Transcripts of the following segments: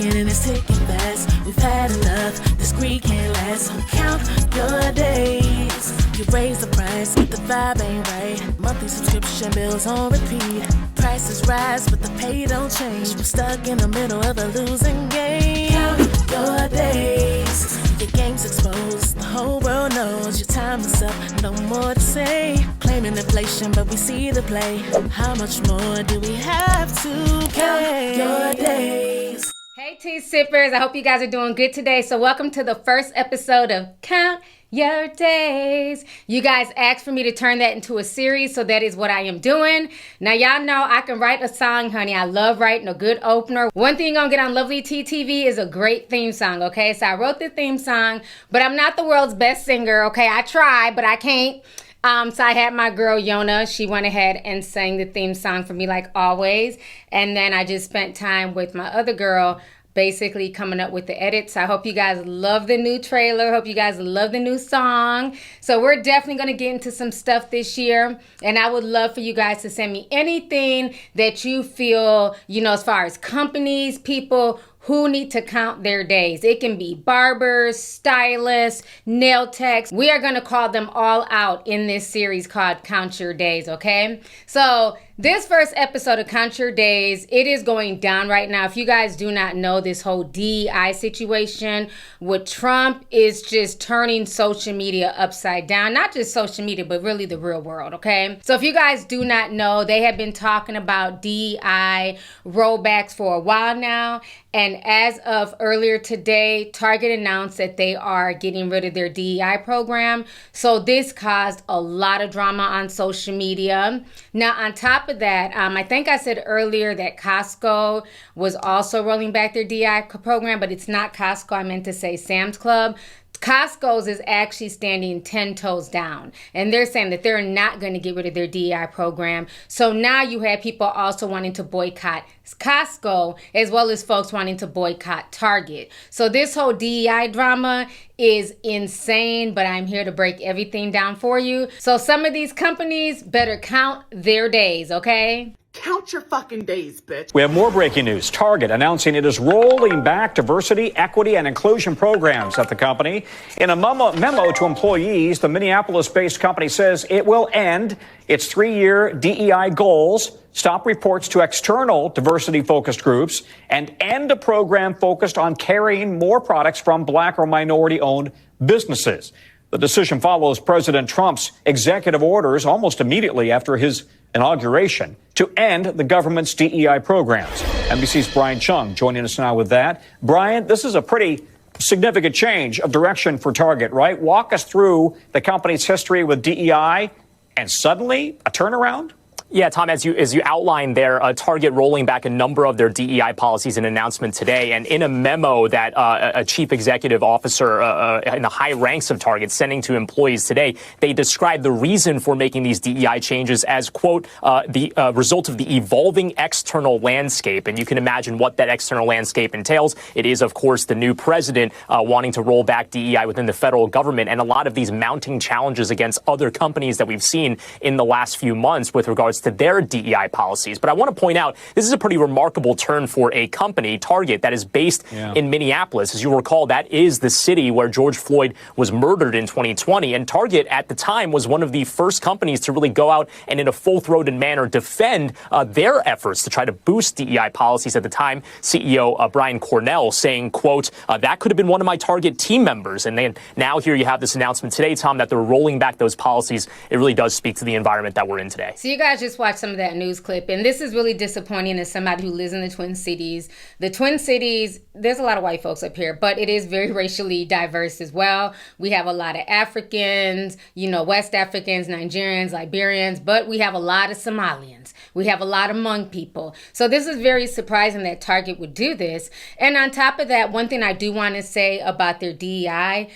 ticking and it's ticking fast. We've had enough, this greed can't last. So count your days. You raise the price, but the vibe ain't right. Monthly subscription bills on repeat. Prices rise, but the pay don't change. We're stuck in the middle of a losing game. Count your days. Your game's exposed, the whole world knows your time is up, no more to say. Claiming inflation, but we see the play. How much more do we have to pay? Count your days. Hey tea sippers, I hope you guys are doing good today. So welcome to the first episode of Count Your Days. You guys asked for me to turn that into a series, so that is what I am doing. Now y'all know I can write a song, honey. I love writing a good opener. One thing you're gonna get on Lovelyti TV is a great theme song, okay? So I wrote the theme song, but I'm not the world's best singer, okay? I try, but I can't. So I had my girl Yona. She went ahead and sang the theme song for me like always. And then I just spent time with my other girl basically coming up with the edits. I hope you guys love the new trailer. Hope you guys love the new song. So we're definitely going to get into some stuff this year. And I would love for you guys to send me anything that you feel, as far as companies, people who need to count their days. It can be barbers, stylists, nail techs. We are going to call them all out in this series called Count Your Days, okay? So this first episode of Count Your Days, it is going down right now. If you guys do not know, this whole DEI situation with Trump is just turning social media upside down. Not just social media, but really the real world, okay? So if you guys do not know, they have been talking about DEI rollbacks for a while now. And as of earlier today, Target announced that they are getting rid of their DEI program. So this caused a lot of drama on social media. Now, on top of that, I think I said earlier that Costco was also rolling back their DEI program, but it's not Costco. I meant to say Sam's Club. Costco's is actually standing 10 toes down, and they're saying that they're not going to get rid of their DEI program. So now you have people also wanting to boycott Costco, as well as folks wanting to boycott Target. So this whole DEI drama is insane, but I'm here to break everything down for you. So some of these companies better count their days, okay? Count your fucking days, bitch. We have more breaking news. Target announcing it is rolling back diversity, equity, and inclusion programs at the company. In a memo to employees, the Minneapolis-based company says it will end its 3-year DEI goals, stop reports to external diversity-focused groups, and end a program focused on carrying more products from Black or minority-owned businesses. The decision follows President Trump's executive orders almost immediately after his inauguration to end the government's DEI programs. NBC's Brian Chung joining us now with that. Brian, this is a pretty significant change of direction for Target, right? Walk us through the company's history with DEI and suddenly a turnaround? Yeah, Tom, as you outlined there, Target rolling back a number of their DEI policies in an announcement today. And in a memo that a chief executive officer in the high ranks of Target sending to employees today, they described the reason for making these DEI changes as, quote, the result of the evolving external landscape. And you can imagine what that external landscape entails. It is, of course, the new president wanting to roll back DEI within the federal government and a lot of these mounting challenges against other companies that we've seen in the last few months with regards to their DEI policies. But I want to point out, this is a pretty remarkable turn for a company, Target, that is based in Minneapolis. As you recall, that is the city where George Floyd was murdered in 2020. And Target at the time was one of the first companies to really go out and in a full-throated manner defend their efforts to try to boost DEI policies at the time. CEO Brian Cornell saying, quote, that could have been one of my Target team members. And then now here you have this announcement today, Tom, that they're rolling back those policies. It really does speak to the environment that we're in today. So you guys just watched some of that news clip, and this is really disappointing as somebody who lives in the Twin Cities. The Twin Cities, there's a lot of white folks up here, but it is very racially diverse as well. We have a lot of Africans, West Africans, Nigerians, Liberians, but we have a lot of Somalians. We have a lot of Hmong people. So this is very surprising that Target would do this. And on top of that, one thing I do want to say about their DEI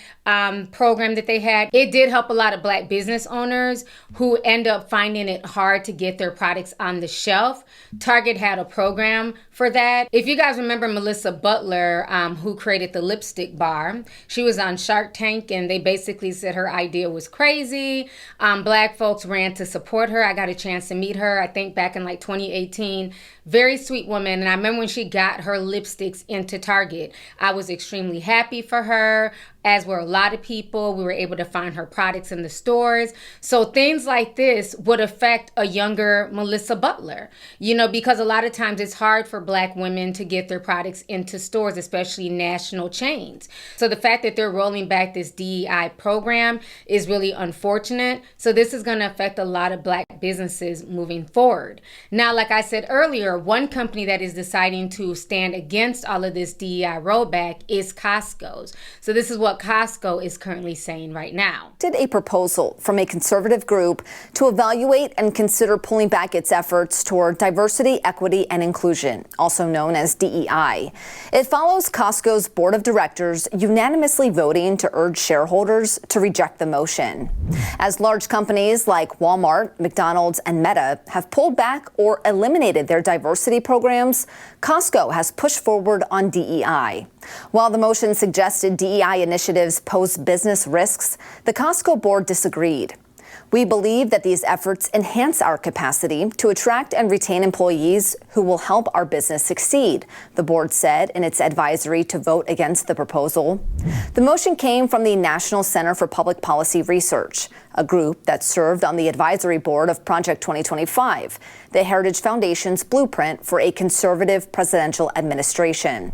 program that they had, it did help a lot of Black business owners who end up finding it hard to get their products on the shelf. Target had a program for that. If you guys remember Melissa Butler, who created the lipstick bar, she was on Shark Tank, and they basically said her idea was crazy. Black folks ran to support her. I got a chance to meet her, I think back in like 2018. Very sweet woman. And I remember when she got her lipsticks into Target, I was extremely happy for her, as were a lot of people. We were able to find her products in the stores. So things like this would affect a younger Melissa Butler, because a lot of times it's hard for Black women to get their products into stores, especially national chains. So the fact that they're rolling back this DEI program is really unfortunate. So this is going to affect a lot of Black businesses moving forward. Now, like I said earlier, one company that is deciding to stand against all of this DEI rollback is Costco's. So this is what Costco is currently saying right now. Did a proposal from a conservative group to evaluate and consider pulling back its efforts toward diversity, equity, and inclusion, also known as DEI. It follows Costco's board of directors unanimously voting to urge shareholders to reject the motion. As large companies like Walmart, McDonald's, and Meta have pulled back or eliminated their diversity programs, Costco has pushed forward on DEI. While the motion suggested DEI initiatives pose business risks, the Costco board disagreed. We believe that these efforts enhance our capacity to attract and retain employees who will help our business succeed, the board said in its advisory to vote against the proposal. The motion came from the National Center for Public Policy Research, a group that served on the advisory board of Project 2025, the Heritage Foundation's blueprint for a conservative presidential administration.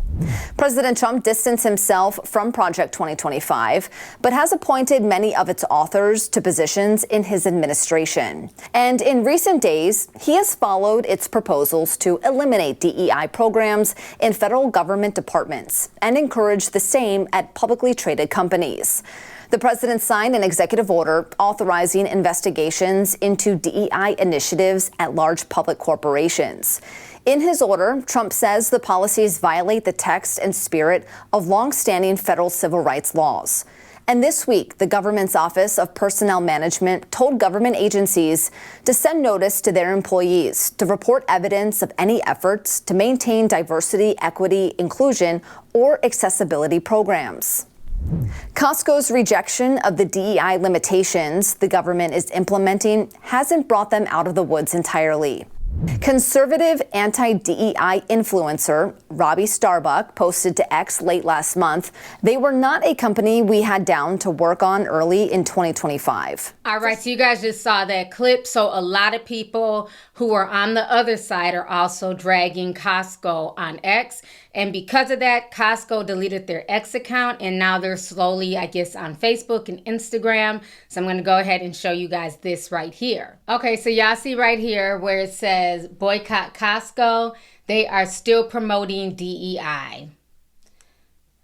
President Trump distanced himself from Project 2025, but has appointed many of its authors to positions in his administration. And in recent days, he has followed its proposals to eliminate DEI programs in federal government departments and encourage the same at publicly traded companies. The president signed an executive order authorizing investigations into DEI initiatives at large public corporations. In his order, Trump says the policies violate the text and spirit of longstanding federal civil rights laws. And this week, the government's Office of Personnel Management told government agencies to send notice to their employees to report evidence of any efforts to maintain diversity, equity, inclusion, or accessibility programs. Costco's rejection of the DEI limitations the government is implementing hasn't brought them out of the woods entirely. Conservative anti-DEI influencer Robbie Starbuck posted to X late last month, "They were not a company we had down to work on early in 2025. All right, so you guys just saw that clip. So a lot of people who are on the other side are also dragging Costco on X. And because of that, Costco deleted their X account, and now they're slowly, I guess, on Facebook and Instagram. So I'm going to go ahead and show you guys this right here. Okay, so y'all see right here where it says boycott Costco. They are still promoting DEI.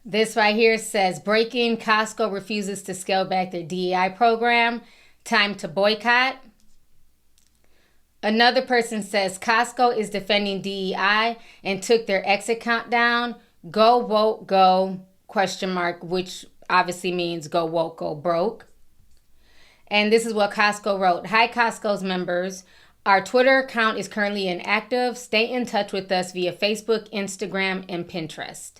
This right here says breaking, Costco refuses to scale back their DEI program. Time to boycott. Another person says Costco is defending DEI and took their X account down. Go woke, go, ? Which obviously means go woke, go broke. And this is what Costco wrote. Hi, Costco's members. Our Twitter account is currently inactive. Stay in touch with us via Facebook, Instagram, and Pinterest.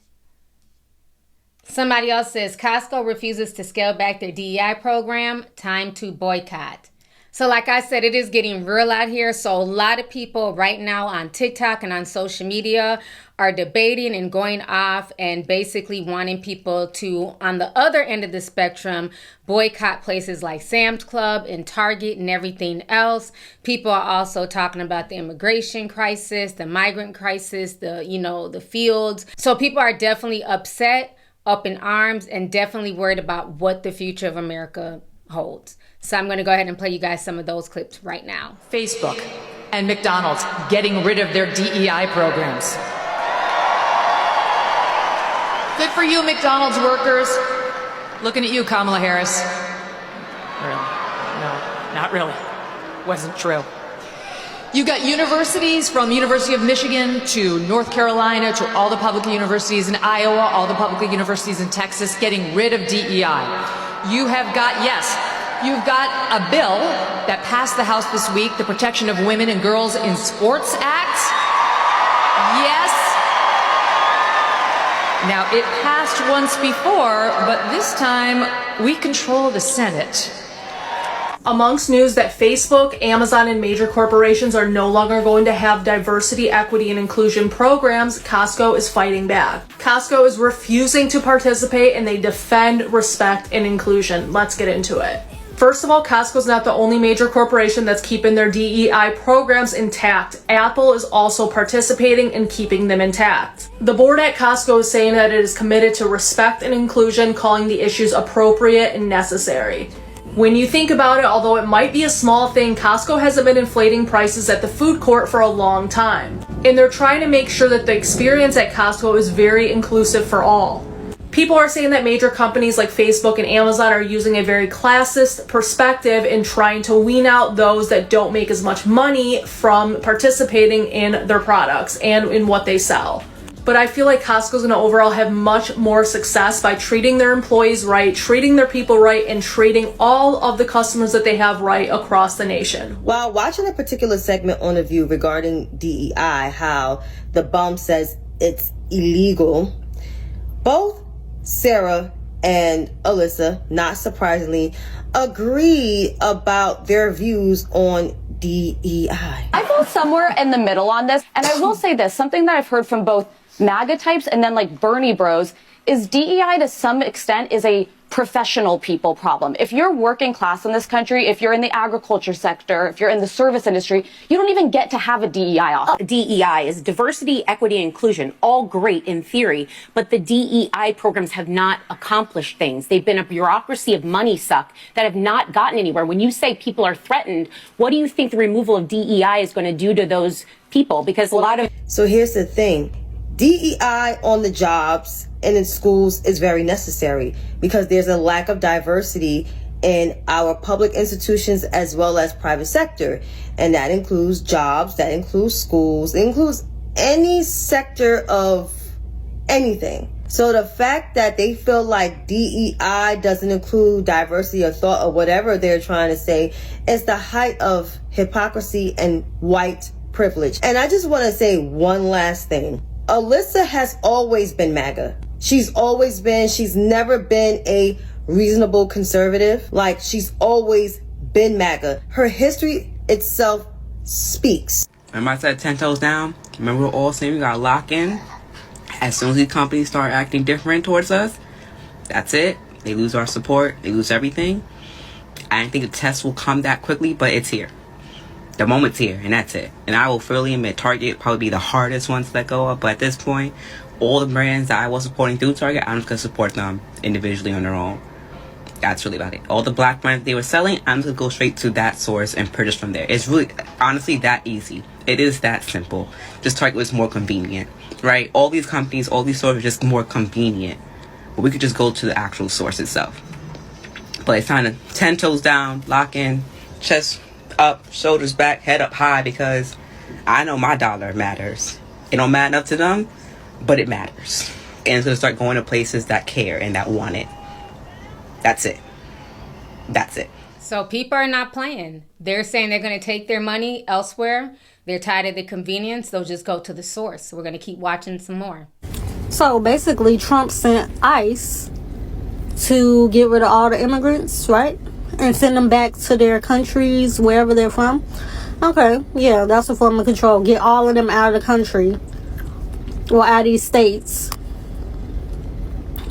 Somebody else says Costco refuses to scale back their DEI program. Time to boycott. So like I said, it is getting real out here. So a lot of people right now on TikTok and on social media are debating and going off and basically wanting people to, on the other end of the spectrum, boycott places like Sam's Club and Target and everything else. People are also talking about the immigration crisis, the migrant crisis, the fields. So people are definitely upset, up in arms, and definitely worried about what the future of America holds. So I'm going to go ahead and play you guys some of those clips right now. Facebook and McDonald's getting rid of their DEI programs. Good for you, McDonald's workers. Looking at you, Kamala Harris. Really? No, not really. Wasn't true. You got universities from University of Michigan to North Carolina to all the public universities in Iowa, all the public universities in Texas getting rid of DEI. You have got, yes, You've got a bill that passed the House this week, the Protection of Women and Girls in Sports Act. Yes. Now, it passed once before, but this time we control the Senate. Amongst news that Facebook, Amazon, and major corporations are no longer going to have diversity, equity, and inclusion programs, Costco is fighting back. Costco is refusing to participate, and they defend respect and inclusion. Let's get into it. First of all, Costco's not the only major corporation that's keeping their DEI programs intact. Apple is also participating and keeping them intact. The board at Costco is saying that it is committed to respect and inclusion, calling the issues appropriate and necessary. When you think about it, although it might be a small thing, Costco hasn't been inflating prices at the food court for a long time. And they're trying to make sure that the experience at Costco is very inclusive for all. People are saying that major companies like Facebook and Amazon are using a very classist perspective in trying to wean out those that don't make as much money from participating in their products and in what they sell. But I feel like Costco's going to overall have much more success by treating their employees right, treating their people right, and treating all of the customers that they have right across the nation. While watching a particular segment on The View regarding DEI, how the bum says it's illegal, both Sarah and Alyssa, not surprisingly, agree about their views on DEI. I feel somewhere in the middle on this, and I will say this, something that I've heard from both MAGA types and then like Bernie bros is DEI to some extent is a professional people problem. If you're working class in this country, if you're in the agriculture sector, if you're in the service industry, you don't even get to have a DEI office. DEI is diversity, equity, and inclusion, all great in theory, but the DEI programs have not accomplished things. They've been a bureaucracy of money suck that have not gotten anywhere. When you say people are threatened, what do you think the removal of DEI is going to do to those people? Because a lot of... So here's the thing. DEI on the jobs and in schools is very necessary because there's a lack of diversity in our public institutions as well as private sector. And that includes jobs, that includes schools, it includes any sector of anything. So the fact that they feel like DEI doesn't include diversity of thought or whatever they're trying to say is the height of hypocrisy and white privilege. And I just want to say one last thing. Alyssa has always been MAGA. She's never been a reasonable conservative. Like, she's always been MAGA. Her history itself speaks. Remember I said 10 toes down? Remember we're all saying we gotta lock in? As soon as these companies start acting different towards us, that's it. They lose our support. They lose everything. I didn't think the test will come that quickly, but it's here. The moment's here, and that's it. And I will freely admit Target probably be the hardest one to let go of, but at this point, all the brands that I was supporting through Target, I'm just going to support them individually on their own. That's really about it. All the black brands they were selling, I'm just going to go straight to that source and purchase from there. It's really, honestly, that easy. It is that simple. Just Target was more convenient, right? All these companies, all these stores are just more convenient. But we could just go to the actual source itself. But it's time to 10 toes down, lock in, chest up, shoulders back, head up high, because I know my dollar matters. It don't matter enough to them, but it matters. And it's going to start going to places that care and that want it. That's it. That's it. So people are not playing. They're saying they're going to take their money elsewhere. They're tired of the convenience. They'll just go to the source. So we're going to keep watching some more. So basically, Trump sent ICE to get rid of all the immigrants, right? And send them back to their countries, wherever they're from. Okay, yeah, that's a form of control. Get all of them out of the country. Or out of these states.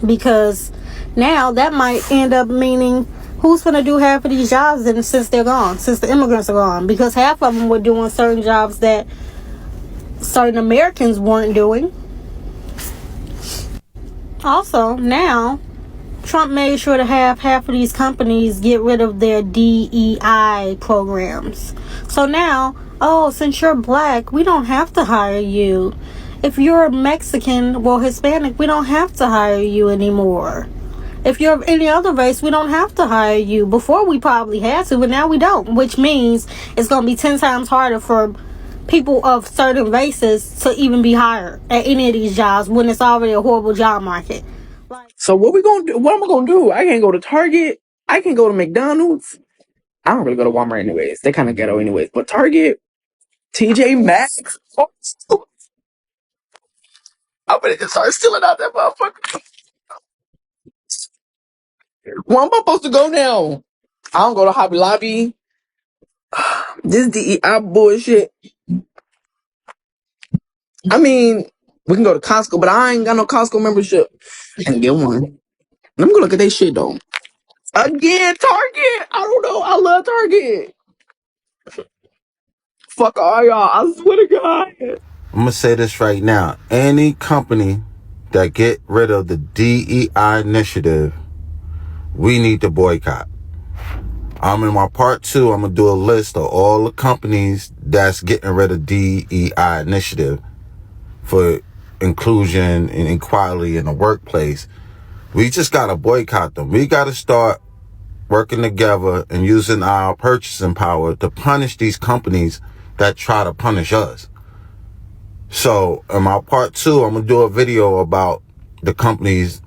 Because now that might end up meaning who's going to do half of these jobs then since they're gone, since the immigrants are gone. Because half of them were doing certain jobs that certain Americans weren't doing. Also, now Trump made sure to have half of these companies get rid of their DEI programs. So now, oh, since you're black, we don't have to hire you. If you're Mexican, well, Hispanic, we don't have to hire you anymore. If you're of any other race, we don't have to hire you. Before we probably had to, but now we don't. Which means it's going to be 10 times harder for people of certain races to even be hired at any of these jobs when it's already a horrible job market. So what we gonna do? What am I gonna do? I can't go to Target. I can go to McDonald's. I don't really go to Walmart anyways. They kind of ghetto anyways. But Target, TJ Maxx. I'm gonna just start stealing out that motherfucker. Where am I supposed to go now? I don't go to Hobby Lobby. This DEI bullshit. I mean, we can go to Costco, but I ain't got no Costco membership. I can get one. Let me go look at their shit though. Again, Target. I don't know. I love Target. Fuck all y'all. I swear to God. I'm gonna say this right now. Any company that get rid of the DEI initiative, we need to boycott. I'm in my part 2. I'm gonna do a list of all the companies that's getting rid of DEI initiative for inclusion and equality in the workplace. We just gotta boycott them. We gotta start working together and using our purchasing power to punish these companies that try to punish us. So in my part 2, I'm gonna do a video about the companies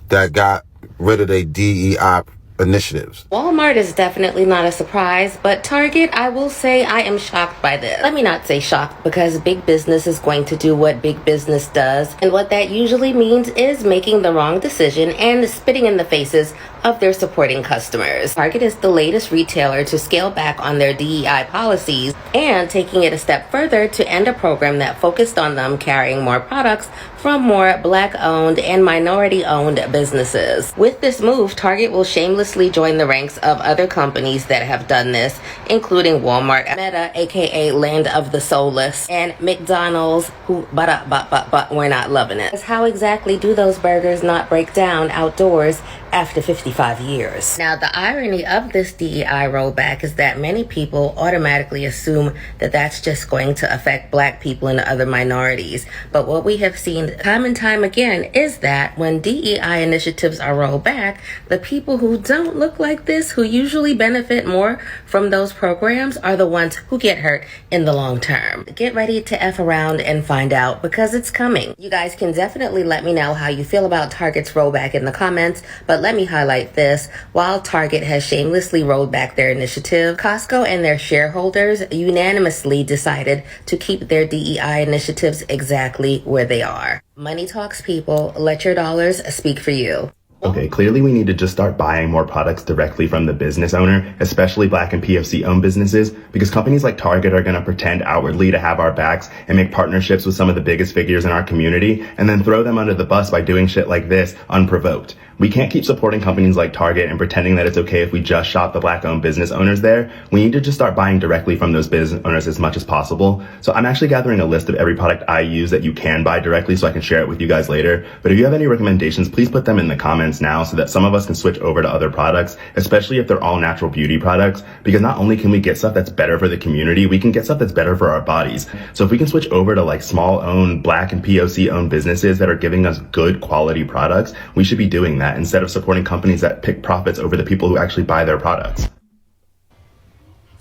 that got rid of their DEI initiatives. Walmart is definitely not a surprise, but Target, I will say I am shocked by this. Let me not say shocked, because big business is going to do what big business does, and what that usually means is making the wrong decision and spitting in the faces of their supporting customers. Target is the latest retailer to scale back on their DEI policies and taking it a step further to end a program that focused on them carrying more products from more Black-owned and minority-owned businesses. With this move, Target will shamelessly join the ranks of other companies that have done this, including Walmart, Meta, aka Land of the Soulless, and McDonald's, who but we're not loving it. How exactly do those burgers not break down outdoors after 55 years? Now, the irony of this DEI rollback is that many people automatically assume that that's just going to affect Black people and other minorities. But what we have seen time and time again is that when DEI initiatives are rolled back, the people who don't look like this, who usually benefit more from those programs, are the ones who get hurt in the long term. Get ready to F around and find out, because it's coming. You guys can definitely let me know how you feel about Target's rollback in the comments, but let me highlight this. While Target has shamelessly rolled back their initiative, Costco and their shareholders unanimously decided to keep their DEI initiatives exactly where they are. Money talks, people. Let your dollars speak for you. Okay, clearly we need to just start buying more products directly from the business owner, especially Black and POC owned businesses, because companies like Target are going to pretend outwardly to have our backs and make partnerships with some of the biggest figures in our community and then throw them under the bus by doing shit like this unprovoked. We can't keep supporting companies like Target and pretending that it's okay if we just shop the Black owned business owners there. We need to just start buying directly from those business owners as much as possible. So I'm actually gathering a list of every product I use that you can buy directly so I can share it with you guys later. But if you have any recommendations, please put them in the comments now so that some of us can switch over to other products, especially if they're all natural beauty products, because not only can we get stuff that's better for the community, we can get stuff that's better for our bodies. So if we can switch over to like small owned Black and POC owned businesses that are giving us good quality products, we should be doing that instead of supporting companies that pick profits over the people who actually buy their products.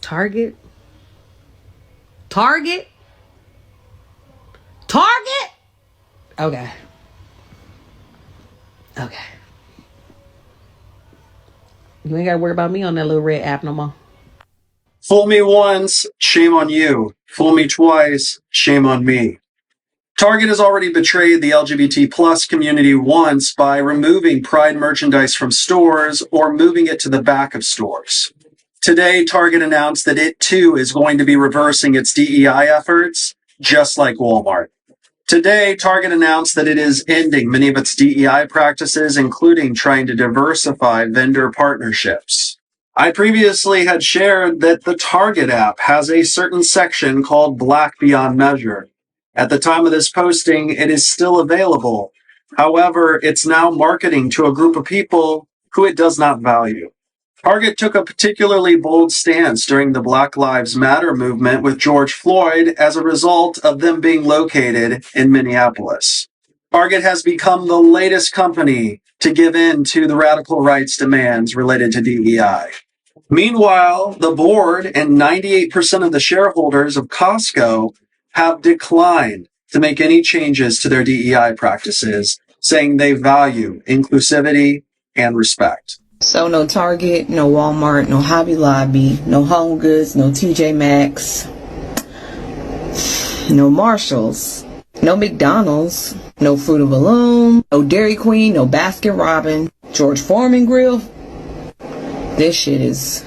Target? Target? Target? Okay. Okay. You ain't gotta worry about me on that little red app no more. Fool me once, shame on you. Fool me twice, shame on me. Target has already betrayed the LGBT plus community once by removing Pride merchandise from stores or moving it to the back of stores. Today, Target announced that it too is going to be reversing its DEI efforts, just like Walmart. Today, Target announced that it is ending many of its DEI practices, including trying to diversify vendor partnerships. I previously had shared that the Target app has a certain section called Black Beyond Measure. At the time of this posting, it is still available. However, it's now marketing to a group of people who it does not value. Target took a particularly bold stance during the Black Lives Matter movement with George Floyd as a result of them being located in Minneapolis. Target has become the latest company to give in to the radical rights demands related to DEI. Meanwhile, the board and 98% of the shareholders of Costco have declined to make any changes to their DEI practices, saying they value inclusivity and respect. So no Target, no Walmart, no Hobby Lobby, no Home Goods, no TJ Maxx, no Marshalls, no McDonald's, no Fruit of the Loom, no Dairy Queen, no Baskin Robbins, George Foreman Grill. This shit is...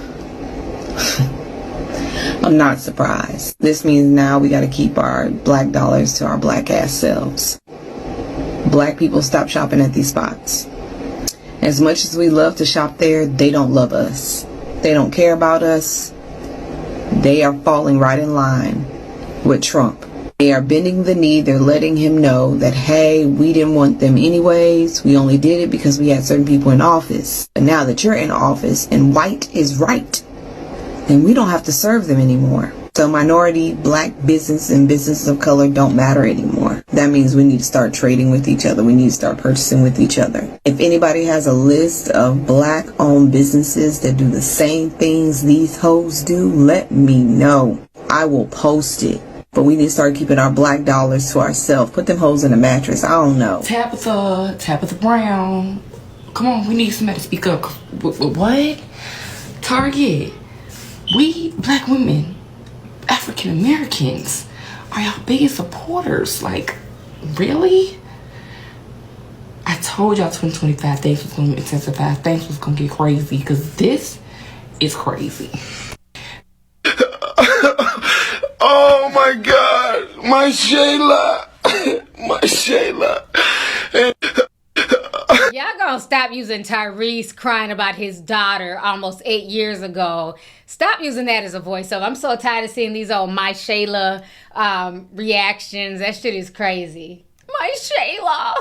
I'm not surprised. This means now we gotta keep our black dollars to our black ass selves. Black people stop shopping at these spots. As much as we love to shop there, they don't love us. They don't care about us. They are falling right in line with Trump. They are bending the knee. They're letting him know that, hey, we didn't want them anyways. We only did it because we had certain people in office. But now that you're in office and white is right, then we don't have to serve them anymore. So minority, black business, and businesses of color don't matter anymore. That means we need to start trading with each other. We need to start purchasing with each other. If anybody has a list of black-owned businesses that do the same things these hoes do, let me know. I will post it. But we need to start keeping our black dollars to ourselves. Put them hoes in a mattress. I don't know. Tabitha Brown. Come on, we need somebody to speak up. What? Target. We black women, African Americans, are y'all biggest supporters. Like, really? I told y'all 2025 things was gonna intensify, things was gonna get crazy, because this is crazy. Oh my God, my Shayla, my Shayla. Y'all gonna stop using Tyrese crying about his daughter almost 8 years ago. Stop using that as a voiceover. I'm so tired of seeing these old My Shayla reactions. That shit is crazy. My Shayla.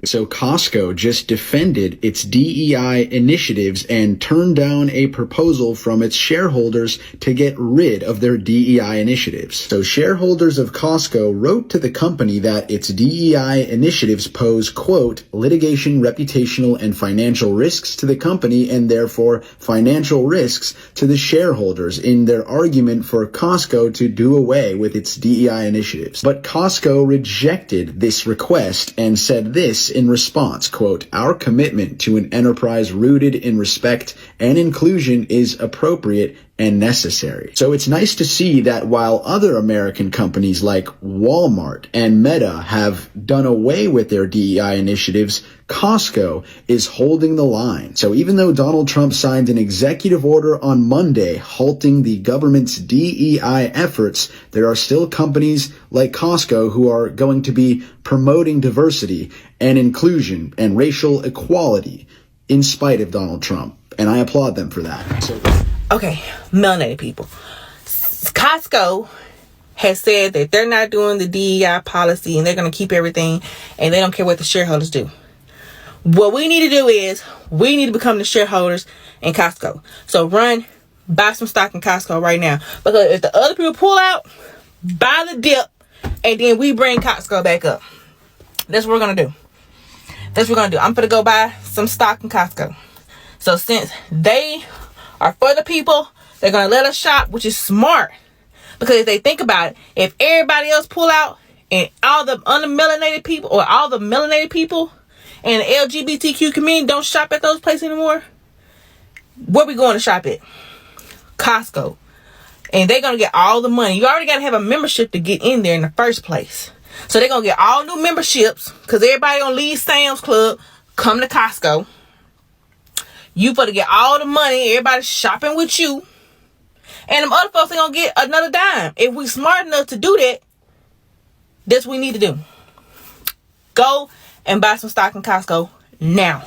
So Costco just defended its DEI initiatives and turned down a proposal from its shareholders to get rid of their DEI initiatives. So shareholders of Costco wrote to the company that its DEI initiatives pose, quote, litigation, reputational, and financial risks to the company and therefore financial risks to the shareholders in their argument for Costco to do away with its DEI initiatives. But Costco rejected this request and said this in response, quote, our commitment to an enterprise rooted in respect and inclusion is appropriate and necessary. So it's nice to see that while other American companies like Walmart and Meta have done away with their DEI initiatives, Costco is holding the line. So even though Donald Trump signed an executive order on Monday halting the government's DEI efforts, there are still companies like Costco who are going to be promoting diversity and inclusion and racial equality in spite of Donald Trump. And I applaud them for that. Okay, melanated people. Costco has said that they're not doing the DEI policy and they're going to keep everything and they don't care what the shareholders do. What we need to do is we need to become the shareholders in Costco. So buy some stock in Costco right now. Because if the other people pull out, buy the dip and then we bring Costco back up. That's what we're going to do. That's what we're going to do. I'm going to go buy some stock in Costco. So since they are for the people, they're going to let us shop, which is smart. Because if they think about it, if everybody else pull out and all the unmelanated people or all the melanated people and the LGBTQ community don't shop at those places anymore, where we going to shop at? Costco. And they're going to get all the money. You already got to have a membership to get in there in the first place. So they're going to get all new memberships because everybody going to leave Sam's Club, come to Costco. You better get all the money. Everybody's shopping with you. And them other folks ain't going to get another dime. If we smart enough to do that, that's what we need to do. Go and buy some stock in Costco now.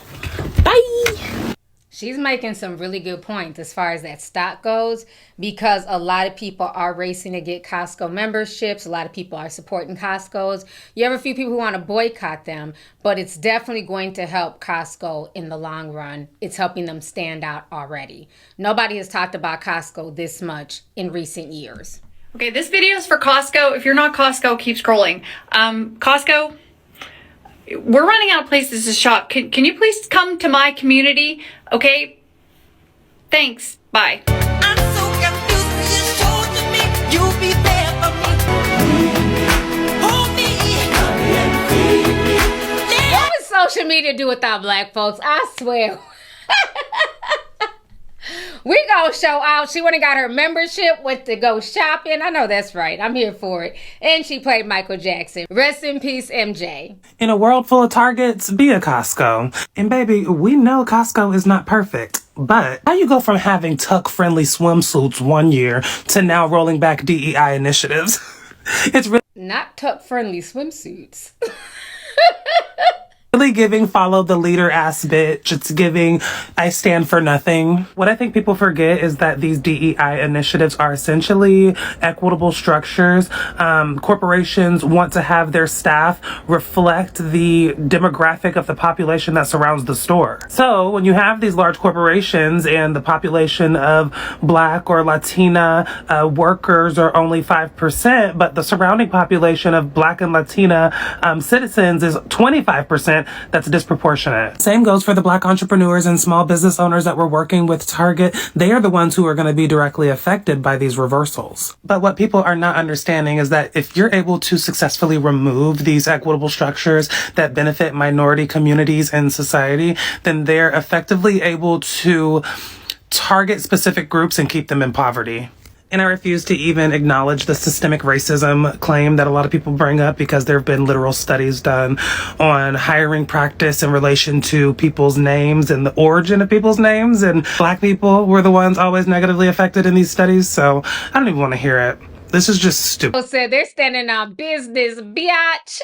Bye. She's making some really good points as far as that stock goes, because a lot of people are racing to get Costco memberships. A lot of people are supporting Costco's. You have a few people who want to boycott them, but it's definitely going to help Costco in the long run. It's helping them stand out already. Nobody has talked about Costco this much in recent years. Okay, this video is for Costco. If you're not Costco, keep scrolling. Costco, we're running out of places to shop. Can you please come to my community? Okay? Thanks. Bye. What would social media do without black folks? I swear. We gonna show out. She went and got her membership, went to go shopping. I know that's right. I'm here for it. And she played Michael Jackson. Rest in peace, MJ. In a world full of Targets, be a Costco. And baby, we know Costco is not perfect. But how you go from having tuck-friendly swimsuits one year to now rolling back DEI initiatives? It's really not tuck-friendly swimsuits. really giving follow the leader ass bitch. It's giving I stand for nothing. What I think people forget is that these DEI initiatives are essentially equitable structures. Corporations want to have their staff reflect the demographic of the population that surrounds the store. So when you have these large corporations and the population of Black or Latina workers are only 5%, but the surrounding population of Black and Latina citizens is 25%, that's disproportionate. Same goes for the Black entrepreneurs and small business owners that were working with Target. They are the ones who are going to be directly affected by these reversals. But what people are not understanding is that if you're able to successfully remove these equitable structures that benefit minority communities in society, then they're effectively able to target specific groups and keep them in poverty. And I refuse to even acknowledge the systemic racism claim that a lot of people bring up because there have been literal studies done on hiring practice in relation to people's names and the origin of people's names. And Black people were the ones always negatively affected in these studies. So I don't even want to hear it. This is just stupid. People said they're standing on business, biatch.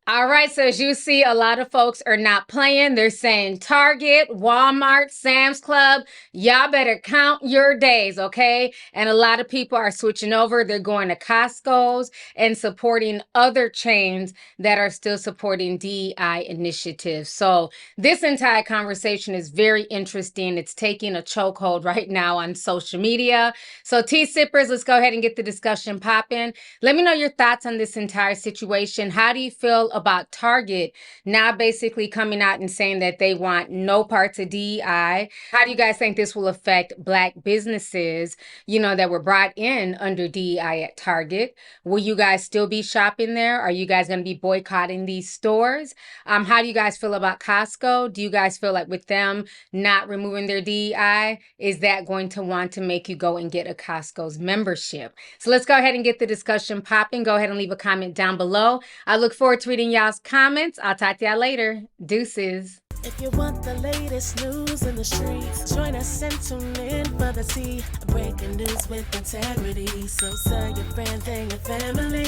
All right, so as you see, a lot of folks are not playing. They're saying Target, Walmart, Sam's Club, y'all better count your days, okay? And a lot of people are switching over. They're going to Costco's and supporting other chains that are still supporting DEI initiatives. So this entire conversation is very interesting. It's taking a chokehold right now on social media. So tea sippers, let's go ahead and get the discussion popping. Let me know your thoughts on this entire situation. How do you feel about Target now basically coming out and saying that they want no parts of DEI? How do you guys think this will affect Black businesses, you know, that were brought in under DEI at Target? Will you guys still be shopping there? Are you guys going to be boycotting these stores? How do you guys feel about Costco? Do you guys feel like with them not removing their DEI, is that going to want to make you go and get a Costco's membership? So let's go ahead and get the discussion popping. Go ahead and leave a comment down below. I look forward to reading y'all's comments. I'll talk to y'all later. Deuces. If you want the latest news in the streets, join us and tune in for the tea. Breaking news with integrity. So tell your friends and your family.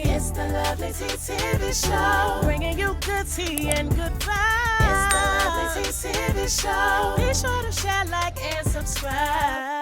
It's the Lovelyti TV show, bringing you good tea and good vibes. It's the Lovelyti TV show. Be sure to share, like, and subscribe.